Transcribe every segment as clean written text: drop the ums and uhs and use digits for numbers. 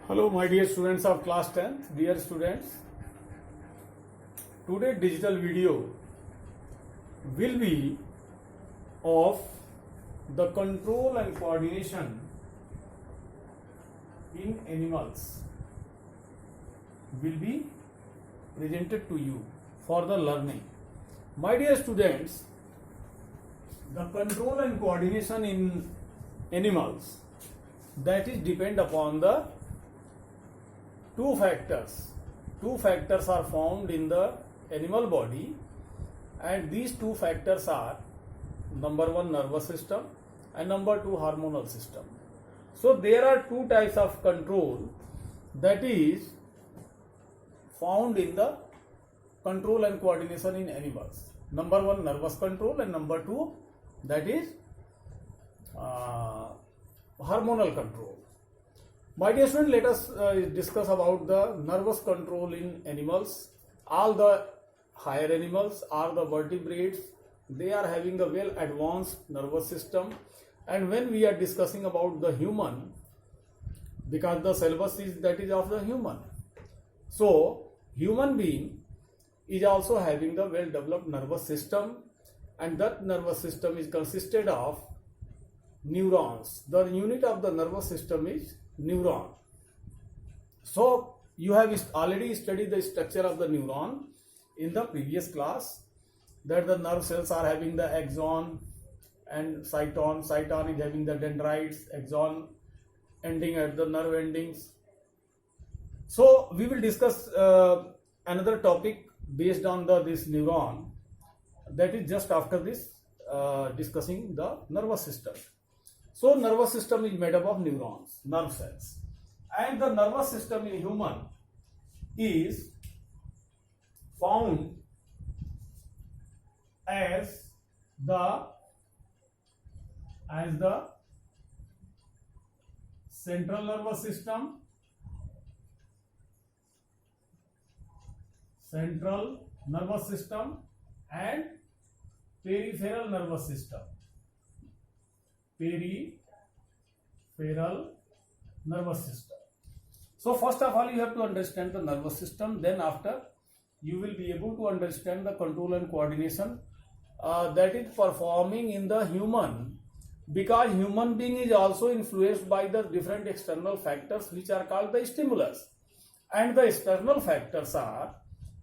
Hello, my dear students of class 10th. Dear students, today digital video will be of the control and coordination in animals will be presented to you for the learning. My dear students, the control and coordination in animals, that is depend upon the two factors. Two factors are found in the animal body, and these two factors are number one, nervous system, and number two, hormonal system. So there are two types of control that is found in the control and coordination in animals. Number one, nervous control, and number two, that is hormonal control. My dear student, let us discuss about the nervous control in animals. All the higher animals are the vertebrates. They are having a well advanced nervous system. And when we are discussing about the human, because the syllabus is that is of the human. So human being is also having the well developed nervous system, and that nervous system is consisted of neurons. The unit of the nervous system is neuron. So you have already studied the structure of the neuron in the previous class, that the nerve cells are having the axon and cyton. Cyton is having the dendrites, axon ending at the nerve endings. So we will discuss another topic based on this neuron, that is just after this discussing the nervous system. So nervous system is made up of neurons, nerve cells, and the nervous system in human is found as the central nervous system, and peripheral nervous system. Peripheral nervous system. So first of all, you have to understand the nervous system. Then after, you will be able to understand the control and coordination that is performing in the human, because human being is also influenced by the different external factors which are called the stimulus. And the external factors are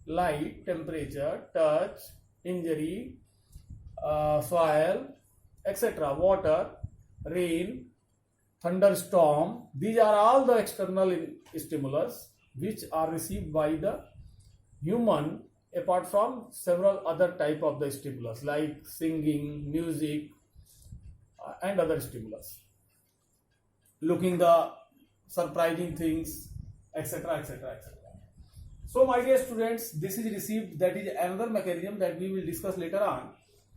light, temperature, touch, injury, soil, etc., water, rain, thunderstorm. These are all the external stimulus which are received by the human, apart from several other type of the stimulus like singing, music, and other stimulus, looking the surprising things, etc., etc., etc. So my dear students, this is received, that is another mechanism that we will discuss later on.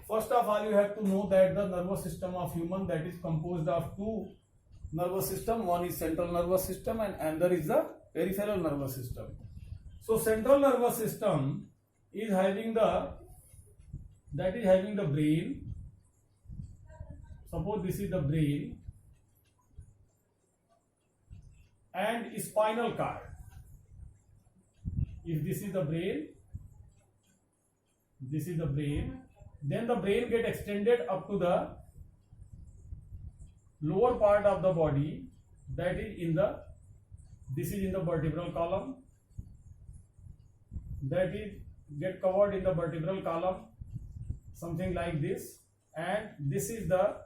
First of all, you have to know that the nervous system of human, that is composed of two nervous system. One is central nervous system and another is the peripheral nervous system. So central nervous system is having the brain. Suppose this is the brain and spinal cord. If this is the brain, then the brain get extended up to the lower part of the body, that is this is in the vertebral column, that is get covered in the vertebral column, something like this, and this is the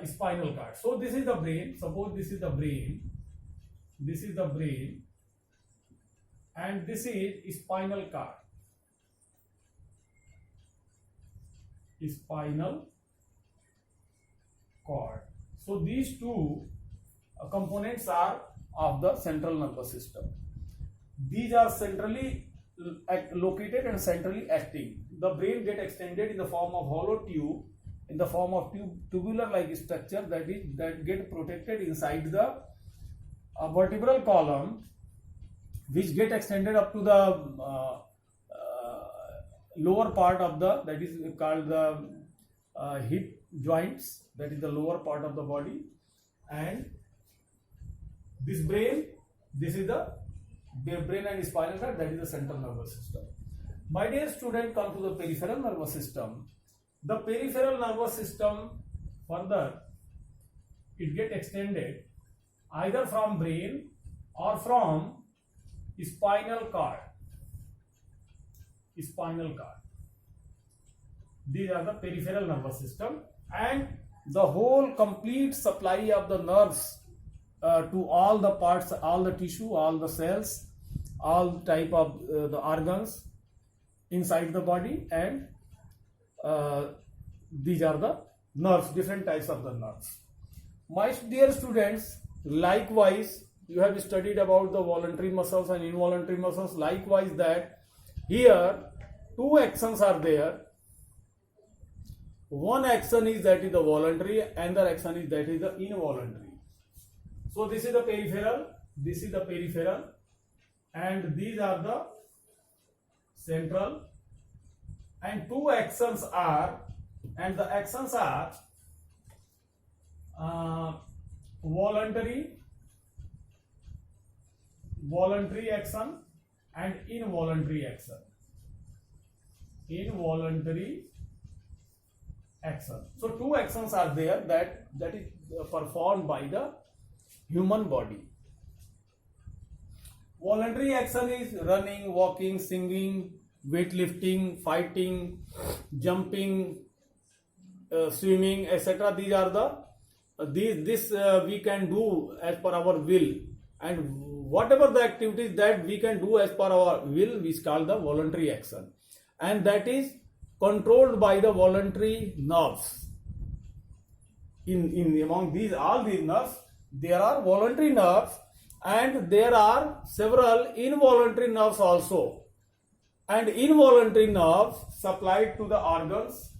spinal cord. So this is the brain. Suppose this is the brain, and this is spinal cord. So these two components are of the central nervous system. These are centrally located and centrally acting. The brain get extended in the form of hollow tube, in the form of tubular like structure that get protected inside the vertebral column, which get extended up to the lower part of the, that is called the hip joints, that is the lower part of the body, and this brain, this is the brain and spinal cord, that is the central nervous system. My dear student, come to the peripheral nervous system. The peripheral nervous system further it get extended either from brain or from spinal cord. Spinal cord. These are the peripheral nervous system, and the whole complete supply of the nerves to all the parts, all the tissue, all the cells, all type of the organs inside the body, and these are the nerves, different types of the nerves. My dear students, likewise you have studied about the voluntary muscles and involuntary muscles. Likewise, that here two actions are there. One action is that is the voluntary, another action is that is the involuntary. So this is the peripheral, this is the peripheral, and these are the central, and two actions are, and the actions are voluntary action and involuntary action. Involuntary action. So two actions are there that is performed by the human body. Voluntary action is running, walking, singing, weightlifting, fighting, jumping, swimming, etc. These are the we can do as per our will, and whatever the activities that we can do as per our will, we call the voluntary action, and that is controlled by the voluntary nerves. In among these all these nerves, there are voluntary nerves and there are several involuntary nerves also, and involuntary nerves supplied to the organs,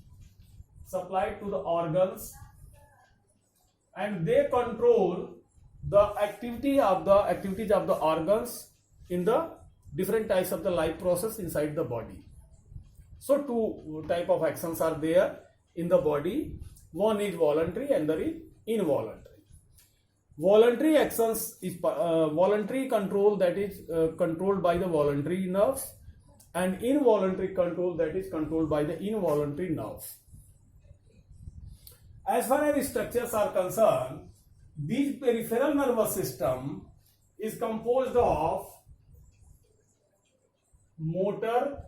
and they control the activities of the organs in the different types of the life process inside the body. So two type of actions are there in the body. One is voluntary and another is involuntary. Voluntary actions is voluntary control, that is controlled by the voluntary nerves, and involuntary control, that is controlled by the involuntary nerves. As far as structures are concerned, this peripheral nervous system is composed of motor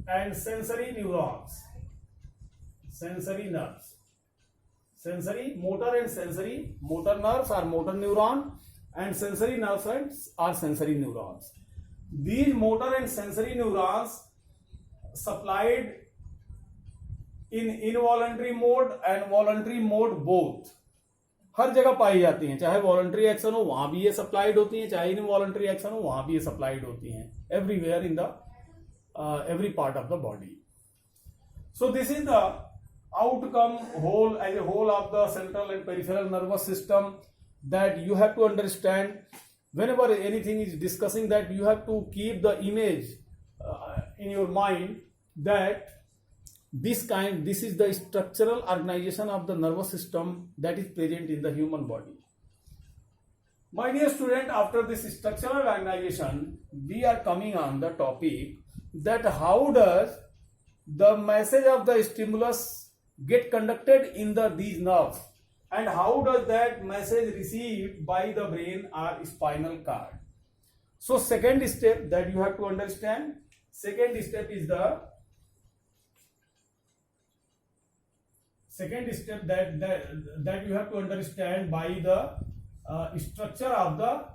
and sensory neurons, sensory nerves. Motor nerves are motor neuron, and sensory nerves are sensory neurons. These motor and sensory neurons supplied in involuntary mode and voluntary mode both. हर जगह पाई जाती हैं, चाहे voluntary action हो वहां भी ये supplied होती हैं, चाहे इनवॉलंटरी एक्शन हो वहां भी ये सप्लाइड होती हैं, everywhere in the every part of the body. So this is the outcome whole as a whole of the central and peripheral nervous system, that you have to understand. Whenever anything is discussing, that you have to keep the image in your mind, that this is the structural organization of the nervous system that is present in the human body. My dear student, after this structural organization, we are coming on the topic that how does the message of the stimulus get conducted in these nerves, and how does that message received by the brain or spinal cord. So second step that you have to understand, second step that you have to understand by the structure of the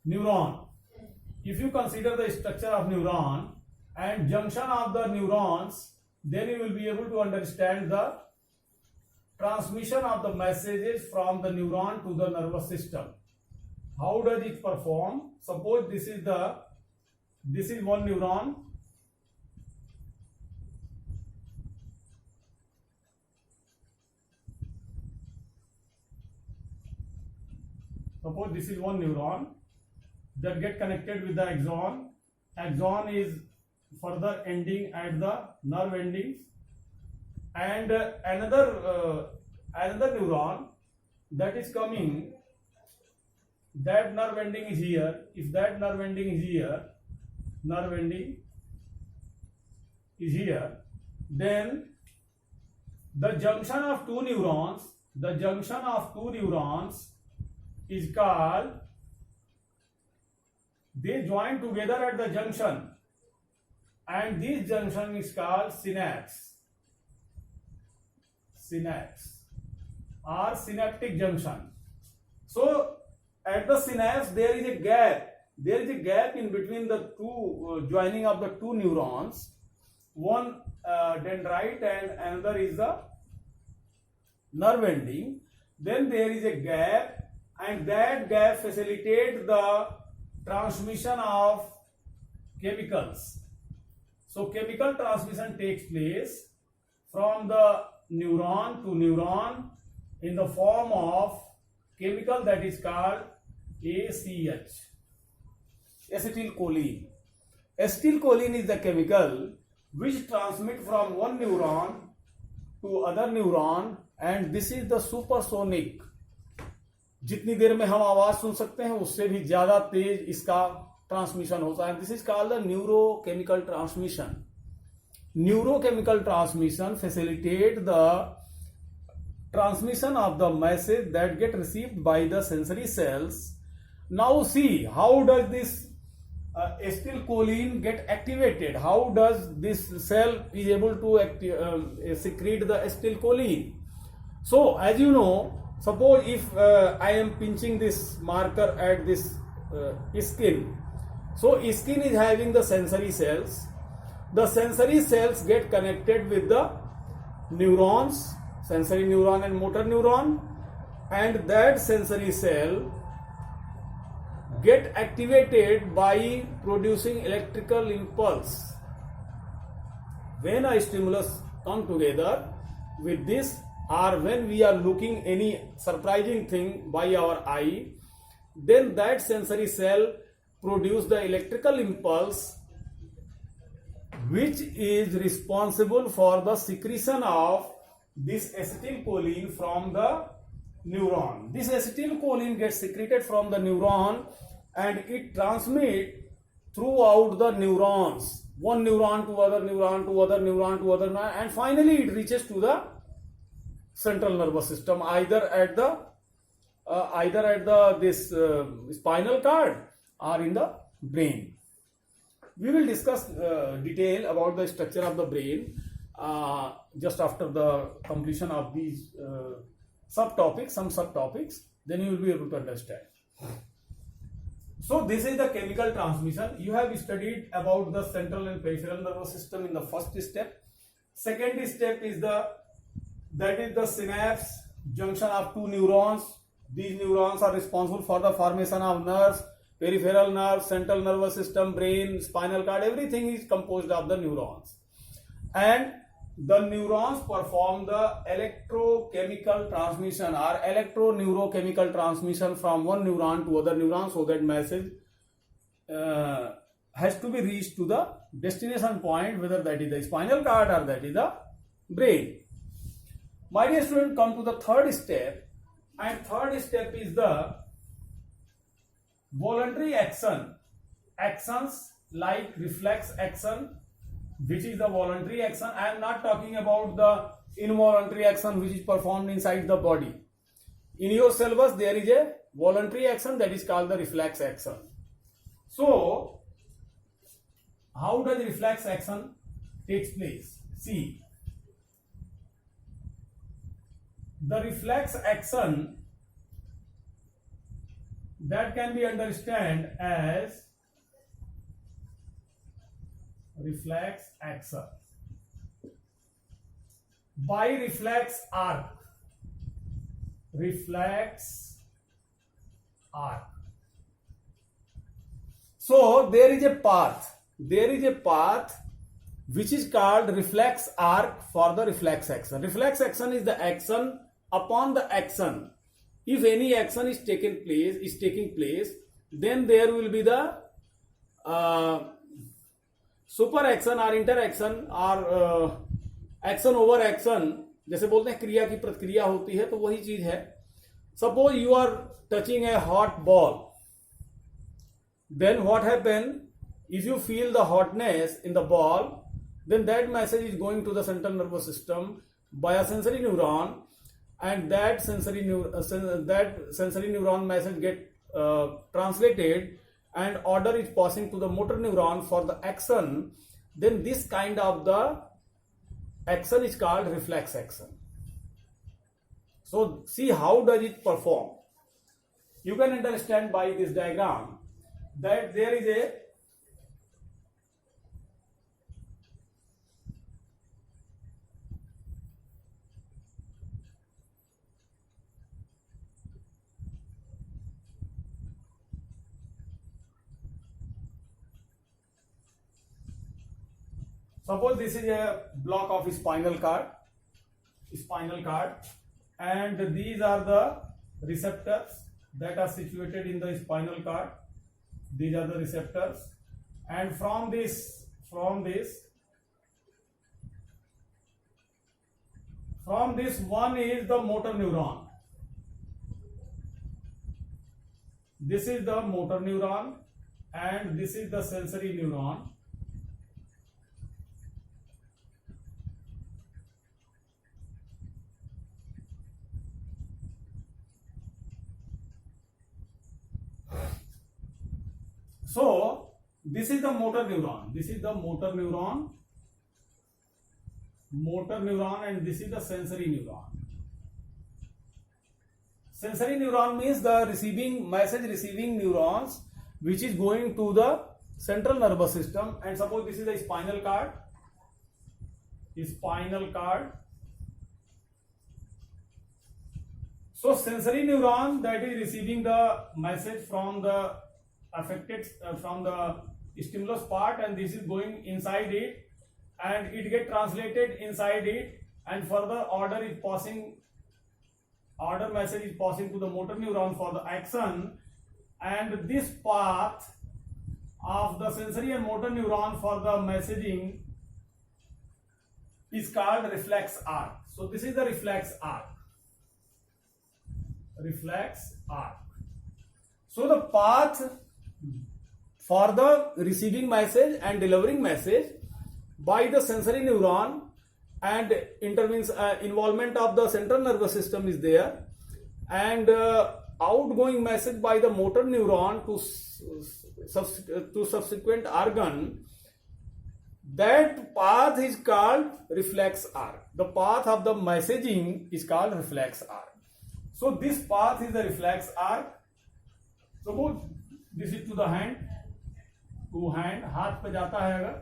neuron. If you consider the structure of neuron and junction of the neurons, then you will be able to understand the transmission of the messages from the neuron to the nervous system. How does it perform? Suppose this is one neuron. Suppose this is one neuron that get connected with the axon. Axon is further ending at the nerve ending, and another neuron that is coming, that nerve ending is here. If that nerve ending is here, nerve ending is here, then the junction of two neurons is called, they join together at the junction, and this junction is called synapse or synaptic junction. So at the synapse there is a gap in between the two joining of the two neurons, one dendrite and another is the nerve ending. Then there is a gap, and that gap facilitates the transmission of chemicals. So chemical transmission takes place from the neuron to neuron in the form of chemical that is called ACH, acetylcholine. Acetylcholine is the chemical which transmit from one neuron to other neuron, and this is the supersonic. जितनी देर में हम आवाज सुन सकते हैं उससे भी ज्यादा तेज इसका ट्रांसमिशन होता है. This is called the neurochemical transmission. Neurochemical transmission facilitate the transmission of the message that get received by the sensory cells. Now see, how does this acetylcholine get activated? How does this cell is able to secrete the acetylcholine? So as you know, suppose if I am pinching this marker at this skin, so skin is having the sensory cells. The sensory cells get connected with the neurons, sensory neuron and motor neuron, and that sensory cell get activated by producing electrical impulse. When a stimulus come together with this, or when we are looking any surprising thing by our eye, then that sensory cell produce the electrical impulse which is responsible for the secretion of this acetylcholine from the neuron. This acetylcholine gets secreted from the neuron and it transmits throughout the neurons, one neuron to other neuron to other neuron to other neuron, and finally it reaches to the central nervous system, either at the this spinal cord or in the brain. We will discuss detail about the structure of the brain just after the completion of these subtopics, some subtopics, then you will be able to understand. So this is the chemical transmission. You have studied about the central and peripheral nervous system in the first step. Second step is that is the synapse, junction of two neurons. These neurons are responsible for the formation of nerves, peripheral nerves, central nervous system, brain, spinal cord. Everything is composed of the neurons. And the neurons perform the electrochemical transmission or electroneurochemical transmission from one neuron to other neuron, so that message has to be reached to the destination point, whether that is the spinal cord or that is the brain. My dear student, come to the third step, and third step is the voluntary action. Actions like reflex action, which is the voluntary action. I am not talking about the involuntary action which is performed inside the body. In your syllabus there is a voluntary action that is called the reflex action. So how does reflex action takes place? See, the reflex action that can be understood as reflex action. By reflex arc. Reflex arc. So there is a path. There is a path which is called reflex arc for the reflex action. Reflex action is the action upon the action. If any action is taking place, then there will be the super action और inter action और action over action, जैसे बोलते हैं क्रिया की प्रतिक्रिया होती है, तो वही चीज है. Suppose you are touching a hot ball, then what happen, if you feel the hotness in the ball, then that message is going to the central nervous system by a sensory neuron, and that sensory neuron message get translated, and order is passing to the motor neuron for the action. Then this kind of the action is called reflex action. So see how does it perform. You can understand by this diagram that there is a suppose this is a block of spinal cord, and these are the receptors that are situated in the spinal cord. These are the receptors, and from this one is the motor neuron. This is the motor neuron, and this is the sensory neuron. So this is the motor neuron. This is the motor neuron, and this is the sensory neuron. Sensory neuron means the receiving neurons, which is going to the central nervous system. And suppose this is the spinal cord. So sensory neuron that is receiving the message from the affected from the stimulus part, and this is going inside it, and it get translated inside it, and further order message is passing to the motor neuron for the action, and this path of the sensory and motor neuron for the messaging is called reflex arc. So this is the reflex arc. So the path for the receiving message and delivering message by the sensory neuron, and involvement of the central nervous system is there, and outgoing message by the motor neuron to subsequent organ. That path is called reflex arc. The path of the messaging is called reflex arc. So this path is the reflex arc. Suppose this is to the hand, हाथ पे जाता है अगर,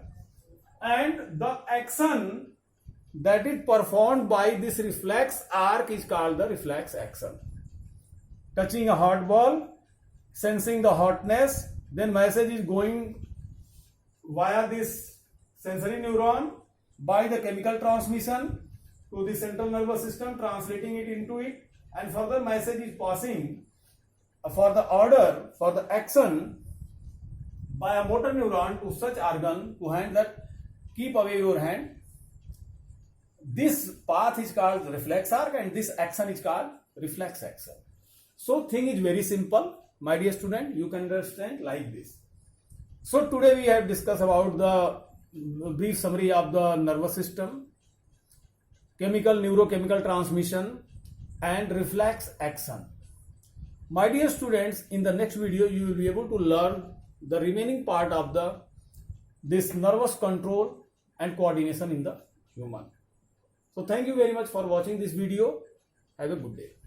and the action that is performed by this reflex arc is called the reflex action. Touching a hot ball, sensing the hotness, then message is going via this sensory neuron by the chemical transmission to the central nervous system, translating it into it, and further message is passing for the order, for the action by a motor neuron to such organ to hand that keep away your hand. This path is called reflex arc, and this action is called reflex action. So thing is very simple, my dear student, you can understand like this. So today we have discussed about the brief summary of the nervous system, neurochemical transmission, and reflex action. My dear students, in the next video you will be able to learn the remaining part of this nervous control and coordination in the human. So thank you very much for watching this video. Have a good day.